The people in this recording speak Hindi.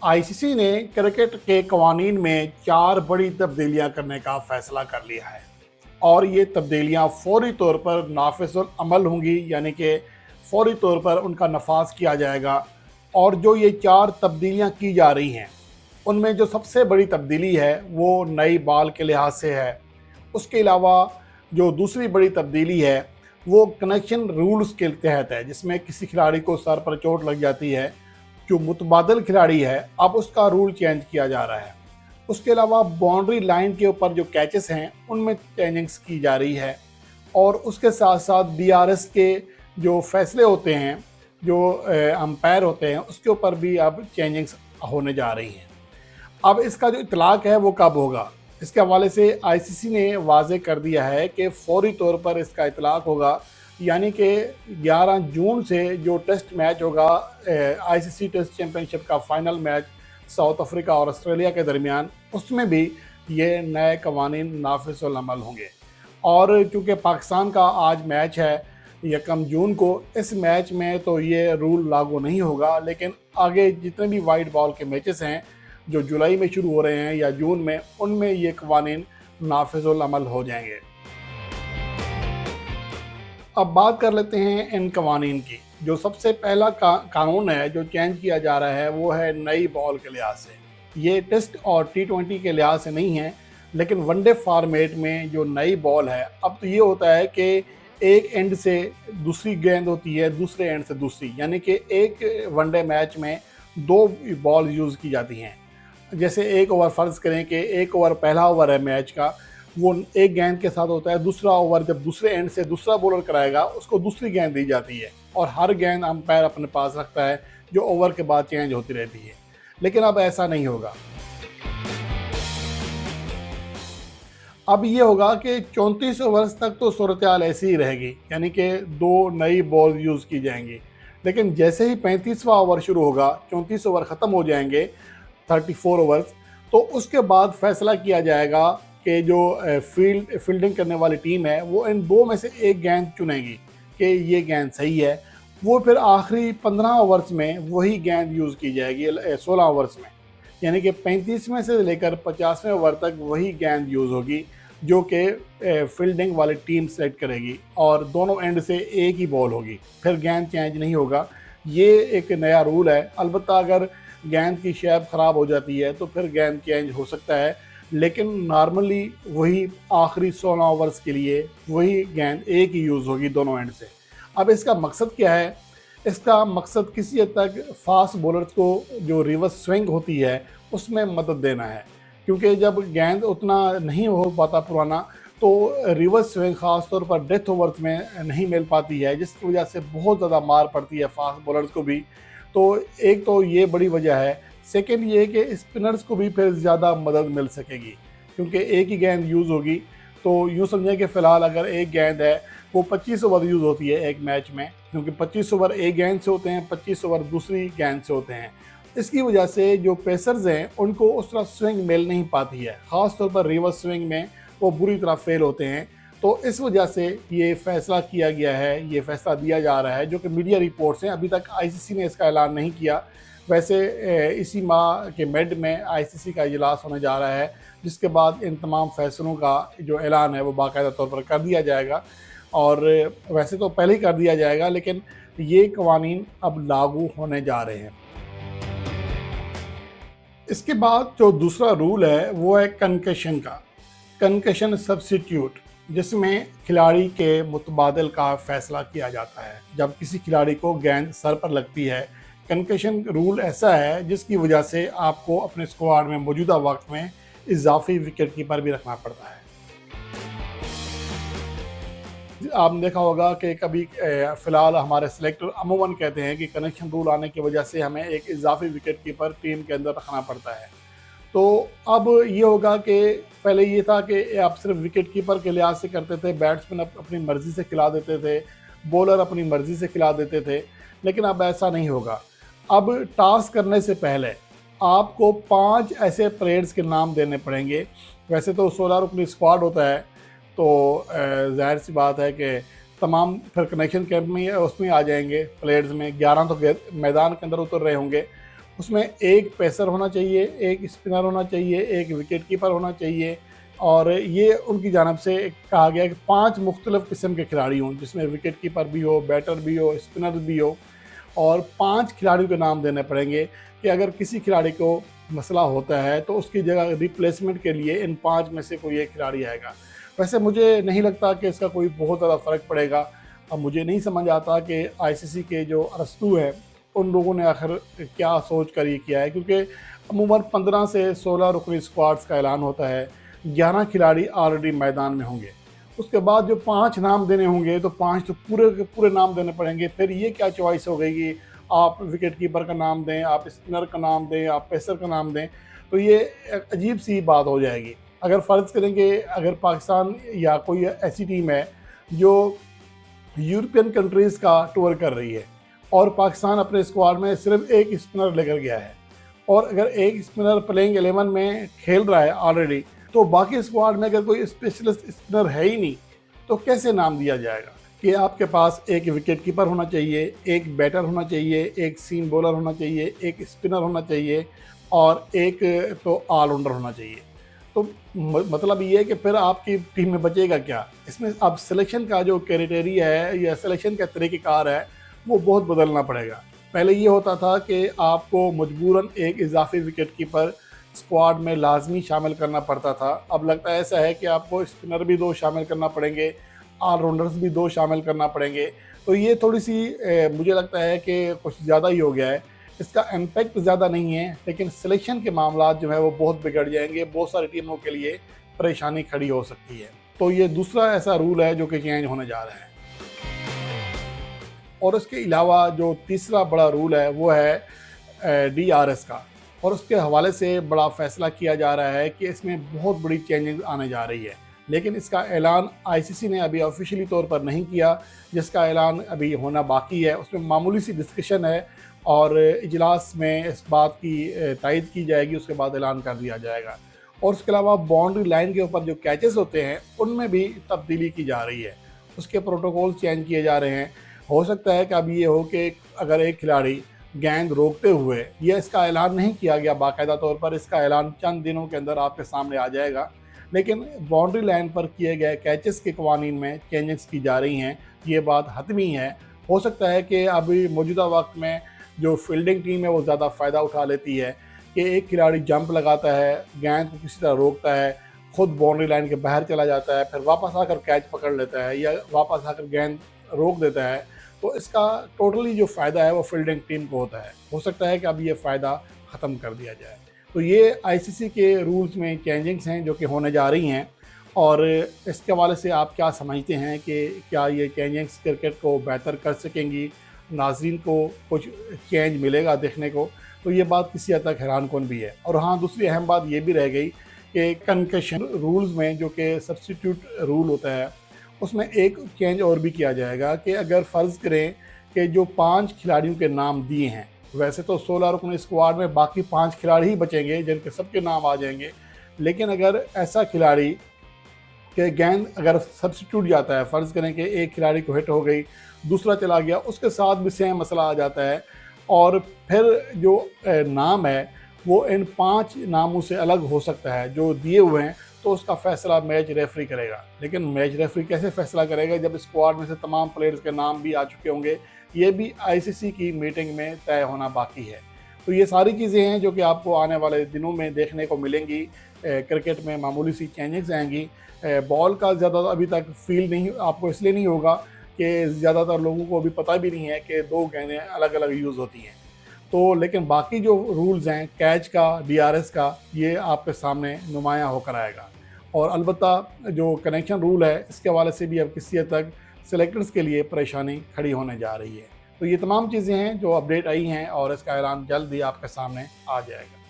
आईसीसी ने क्रिकेट के कवानीन में 4 बड़ी तब्दीलियां करने का फैसला कर लिया है और ये तब्दीलियां फौरी तौर पर नाफिजुल अमल होंगी, यानी कि फौरी तौर पर उनका नफाज किया जाएगा। और जो ये 4 तब्दीलियां की जा रही हैं उनमें जो सबसे बड़ी तब्दीली है वो नई बॉल के लिहाज से है। उसके अलावा जो दूसरी बड़ी तब्दीली है वो कनेक्शन रूल्स के तहत है, जिसमें किसी खिलाड़ी को सर पर चोट लग जाती है, जो मुतबादल खिलाड़ी है, अब उसका रूल चेंज किया जा रहा है। उसके अलावा बाउंड्री लाइन के ऊपर जो कैचेस हैं उनमें चेंजिंग्स की जा रही है। और उसके साथ साथ डीआरएस के जो फैसले होते हैं, जो अंपायर होते हैं, उसके ऊपर भी अब चेंजिंग्स होने जा रही हैं। अब इसका जो इतलाक है वो कब होगा, इसके हवाले से आईसीसी ने वाज़ेह कर दिया है कि फौरी तौर पर इसका इतलाक होगा, यानी कि 11 जून से जो टेस्ट मैच होगा, आईसीसी टेस्ट चैम्पियनशिप का फाइनल मैच साउथ अफ्रीका और ऑस्ट्रेलिया के दरमियान, उसमें भी ये नए कवानीन नाफिजुल अमल होंगे। और चूँकि पाकिस्तान का आज मैच है 1 जून को, इस मैच में तो ये रूल लागू नहीं होगा, लेकिन आगे जितने भी वाइट बॉल के मैचेस हैं जो जुलाई में शुरू हो रहे हैं या जून में, उनमें ये कवानीन नाफिजुल अमल हो जाएंगे। अब बात कर लेते हैं इन कवानीन की। जो सबसे पहला कानून है जो चेंज किया जा रहा है वो है नई बॉल के लिहाज से। ये टेस्ट और T20 के लिहाज से नहीं है, लेकिन वनडे फॉर्मेट में जो नई बॉल है, अब तो ये होता है कि एक एंड से दूसरी गेंद होती है, दूसरे एंड से दूसरी, यानी कि एक वनडे मैच में 2 बॉल यूज़ की जाती हैं। जैसे एक ओवर, फ़र्ज़ करें कि एक ओवर पहला ओवर है मैच का, वो एक गेंद के साथ होता है। दूसरा ओवर जब दूसरे एंड से दूसरा बॉलर कराएगा उसको दूसरी गेंद दी जाती है, और हर गेंद अंपायर अपने पास रखता है जो ओवर के बाद चेंज होती रहती है। लेकिन अब ऐसा नहीं होगा। अब ये होगा कि 34 ओवर्स तक तो सूरत हाल ऐसी ही रहेगी, यानी कि 2 नई बॉल यूज़ की जाएंगी। लेकिन जैसे ही 35वां ओवर शुरू होगा, 34 ओवर ख़त्म हो जाएंगे, 34 ओवर्स, तो उसके बाद फैसला किया जाएगा कि जो फील्डिंग करने वाली टीम है वो इन 2 में से एक गेंद चुनेगी कि ये गेंद सही है। वो फिर आखिरी 15 ओवर्स में वही गेंद यूज़ की जाएगी, 16 ओवर्स में, यानी कि 35 में से लेकर 50वें ओवर तक वही गेंद यूज़ होगी जो कि फील्डिंग वाली टीम सेलेक्ट करेगी, और दोनों एंड से एक ही बॉल होगी, फिर गेंद चेंज नहीं होगा। ये एक नया रूल है। अलबत्ता अगर गेंद की शेप ख़राब हो जाती है तो फिर गेंद चेंज हो सकता है, लेकिन नॉर्मली वही आखिरी 16 ओवर्स के लिए वही गेंद एक ही यूज़ होगी दोनों एंड से। अब इसका मकसद क्या है? इसका मकसद किसी हद तक फास्ट बॉलर्स को जो रिवर्स स्विंग होती है उसमें मदद देना है, क्योंकि जब गेंद उतना नहीं हो पाता पुराना, तो रिवर्स स्विंग ख़ास तौर पर डेथ ओवर्स में नहीं मिल पाती है, जिसकी वजह से बहुत ज़्यादा मार पड़ती है फास्ट बॉलर्स को भी। तो एक तो ये बड़ी वजह है। सेकेंड ये कि स्पिनर्स को भी फिर ज़्यादा मदद मिल सकेगी, क्योंकि एक ही गेंद यूज़ होगी। तो यूँ समझें कि फ़िलहाल अगर एक गेंद है वो 25 ओवर यूज़ होती है एक मैच में, क्योंकि 25 ओवर एक गेंद से होते हैं, 25 ओवर दूसरी गेंद से होते हैं। इसकी वजह से जो पेसर्स हैं उनको उस तरह स्विंग मिल नहीं पाती है, ख़ास तौर पर रिवर्स स्विंग में वो बुरी तरह फेल होते हैं। तो इस वजह से ये फ़ैसला किया गया है, ये फ़ैसला दिया जा रहा है, जो कि मीडिया रिपोर्ट्स हैं। अभी तक आईसीसी ने इसका ऐलान नहीं किया। वैसे इसी माह के मिड में आईसीसी का इजलास होने जा रहा है, जिसके बाद इन तमाम फ़ैसलों का जो ऐलान है वो बाकायदा तौर पर कर दिया जाएगा। और वैसे तो पहले ही कर दिया जाएगा, लेकिन ये कवानीन अब लागू होने जा रहे हैं। इसके बाद जो दूसरा रूल है वो है कंकशन का, कंकशन सब्स्टिट्यूट, जिसमें खिलाड़ी के मुतबादल का फ़ैसला किया जाता है जब किसी खिलाड़ी को गेंद सर पर लगती है। कंकशन रूल ऐसा है जिसकी वजह से आपको अपने स्क्वाड में मौजूदा वक्त में इजाफी विकेट कीपर भी रखना पड़ता है। आपने देखा होगा कि कभी फ़िलहाल हमारे सिलेक्टर अमूमन कहते हैं कि कनेक्शन रूल आने की वजह से हमें एक इजाफी विकेट कीपर टीम के अंदर रखना पड़ता है। तो अब ये होगा कि पहले ये था कि आप सिर्फ विकेट कीपर के लिहाज से करते थे, बैट्समैन अपनी मर्ज़ी से खिला देते थे, बॉलर अपनी मर्ज़ी से खिला देते थे, लेकिन अब ऐसा नहीं होगा। अब टॉस करने से पहले आपको 5 ऐसे प्लेयर्स के नाम देने पड़ेंगे। वैसे तो 16 रुकनी स्क्वाड होता है, तो ज़ाहिर सी बात है कि तमाम फिर कनेक्शन कैंप में उसमें आ जाएंगे प्लेयर्स में, 11 तो मैदान के अंदर उतर रहे होंगे। उसमें एक पेसर होना चाहिए, एक स्पिनर होना चाहिए, एक विकेट कीपर होना चाहिए और ये उनकी जानब से कहा गया कि 5 मुख्तलिफ़ किस्म के खिलाड़ी हों, जिसमें विकेट कीपर भी हो, बैटर भी हो, स्पिनर भी हो और 5 खिलाड़ियों के नाम देने पड़ेंगे कि अगर किसी खिलाड़ी को मसला होता है तो उसकी जगह रिप्लेसमेंट के लिए इन 5 में से कोई एक खिलाड़ी आएगा। वैसे मुझे नहीं लगता कि इसका कोई बहुत ज़्यादा फ़र्क पड़ेगा। अब मुझे नहीं समझ आता कि आईसीसी के जो अरस्तू हैं, उन लोगों ने आखिर क्या सोच कर ये किया है, क्योंकि अमूमन 15 से 16 रुकनी स्क्वाड्स का ऐलान होता है, 11 खिलाड़ी ऑलरेडी मैदान में होंगे। उसके बाद जो 5 नाम देने होंगे तो 5 तो पूरे के पूरे नाम देने पड़ेंगे। फिर ये क्या चॉइस हो गई कि आप विकेट कीपर का नाम दें, आप स्पिनर का नाम दें, आप पेसर का नाम दें, तो ये एक अजीब सी बात हो जाएगी। अगर फ़र्ज़ करेंगे अगर पाकिस्तान या कोई ऐसी टीम है जो यूरोपियन कंट्रीज़ का टूर कर रही है और पाकिस्तान अपने स्क्वाड में सिर्फ एक स्पिनर लेकर गया है और अगर एक स्पिनर प्लेइंग 11 में खेल रहा है ऑलरेडी, तो बाकी स्क्वाड में अगर कोई स्पेशलिस्ट स्पिनर है ही नहीं तो कैसे नाम दिया जाएगा कि आपके पास एक विकेट कीपर होना चाहिए, एक बैटर होना चाहिए, एक सीम बॉलर होना चाहिए, एक स्पिनर होना चाहिए और एक तो ऑलराउंडर होना चाहिए। तो मतलब ये है कि फिर आपकी टीम में बचेगा क्या? इसमें अब सिलेक्शन का जो क्राइटेरिया है या सिलेक्शन का तरीक़ेकार है वो बहुत बदलना पड़ेगा। पहले ये होता था कि आपको मजबूरन एक इजाफी विकेट कीपर स्क्वाड में लाजमी शामिल करना पड़ता था। अब लगता है ऐसा है कि आपको स्पिनर भी 2 शामिल करना पड़ेंगे, ऑलराउंडर्स भी 2 शामिल करना पड़ेंगे। तो ये थोड़ी सी मुझे लगता है कि कुछ ज़्यादा ही हो गया है। इसका इम्पैक्ट ज़्यादा नहीं है, लेकिन सिलेक्शन के मामलात जो है वो बहुत बिगड़ जाएंगे, बहुत सारी टीमों के लिए परेशानी खड़ी हो सकती है। तो ये दूसरा ऐसा रूल है जो कि चेंज होने जा रहा है। और उसके अलावा जो तीसरा बड़ा रूल है वो है डीआरएस का, और उसके हवाले से बड़ा फ़ैसला किया जा रहा है कि इसमें बहुत बड़ी चेंजेस आने जा रही है, लेकिन इसका ऐलान आईसीसी ने अभी ऑफिशियली तौर पर नहीं किया, जिसका ऐलान अभी होना बाकी है। उसमें मामूली सी डिस्कशन है और इजलास में इस बात की तायद की जाएगी, उसके बाद ऐलान कर दिया जाएगा। और उसके अलावा बाउंड्री लाइन के ऊपर जो कैचेस होते हैं उनमें भी तब्दीली की जा रही है, उसके प्रोटोकॉल चेंज किए जा रहे हैं। हो सकता है कि अब ये हो कि अगर एक खिलाड़ी गेंद रोकते हुए, यह इसका ऐलान नहीं किया गया बाकायदा तौर पर, इसका ऐलान चंद दिनों के अंदर आपके सामने आ जाएगा, लेकिन बाउंड्री लाइन पर किए गए कैचेस के कवानीन में चेंजेस की जा रही हैं, ये बात हतमी है। हो सकता है कि अभी मौजूदा वक्त में जो फील्डिंग टीम है वो ज़्यादा फ़ायदा उठा लेती है कि एक खिलाड़ी जंप लगाता है, गेंद को किसी तरह रोकता है, खुद बाउंड्री लाइन के बाहर चला जाता है, फिर वापस आकर कैच पकड़ लेता है या वापस आकर गेंद रोक देता है, तो इसका टोटली जो फ़ायदा है वो फील्डिंग टीम को होता है। हो सकता है कि अब ये फ़ायदा ख़त्म कर दिया जाए। तो ये आईसीसी के रूल्स में चेंजिंग्स हैं जो कि होने जा रही हैं, और इसके हवाले से आप क्या समझते हैं कि क्या ये चेंजिंग्स क्रिकेट को बेहतर कर सकेंगी, नाज़रीन को कुछ चेंज मिलेगा देखने को? तो ये बात किसी हद तक हैरानकुन भी है। और हाँ, दूसरी अहम बात ये भी रह गई कि कंकशन रूल्स में जो कि सब्स्टिट्यूट रूल होता है, उसमें एक चेंज और भी किया जाएगा कि अगर फ़र्ज़ करें कि जो 5 खिलाड़ियों के नाम दिए हैं, वैसे तो 16 रुकनी स्क्वाड में बाकी 5 खिलाड़ी ही बचेंगे जिनके सबके नाम आ जाएंगे, लेकिन अगर ऐसा खिलाड़ी कि गेंद अगर सब्स्टिट्यूट जाता है, फ़र्ज़ करें कि एक खिलाड़ी को हिट हो गई, दूसरा चला गया, उसके साथ भी सेम मसला आ जाता है और फिर जो नाम है वो इन 5 नामों से अलग हो सकता है जो दिए हुए हैं, तो उसका फ़ैसला मैच रेफरी करेगा। लेकिन मैच रेफरी कैसे फ़ैसला करेगा जब स्क्वाड में से तमाम प्लेयर्स के नाम भी आ चुके होंगे? ये भी आईसीसी की मीटिंग में तय होना बाकी है। तो ये सारी चीज़ें हैं जो कि आपको आने वाले दिनों में देखने को मिलेंगी। क्रिकेट में मामूली सी चेंजेस आएंगी। बॉल का ज़्यादा अभी तक फील नहीं आपको इसलिए नहीं होगा कि ज़्यादातर लोगों को अभी पता भी नहीं है कि 2 गेंदें अलग अलग यूज़ होती हैं। तो लेकिन बाकी जो रूल्स हैं कैच का, डीआरएस का, ये आपके सामने नुमायाँ होकर आएगा। और अलबत्ता जो कनेक्शन रूल है इसके हवाले से भी अब किसी हद तक सेलेक्टर्स के लिए परेशानी खड़ी होने जा रही है। तो ये तमाम चीज़ें हैं जो अपडेट आई हैं और इसका ऐलान जल्द ही आपके सामने आ जाएगा।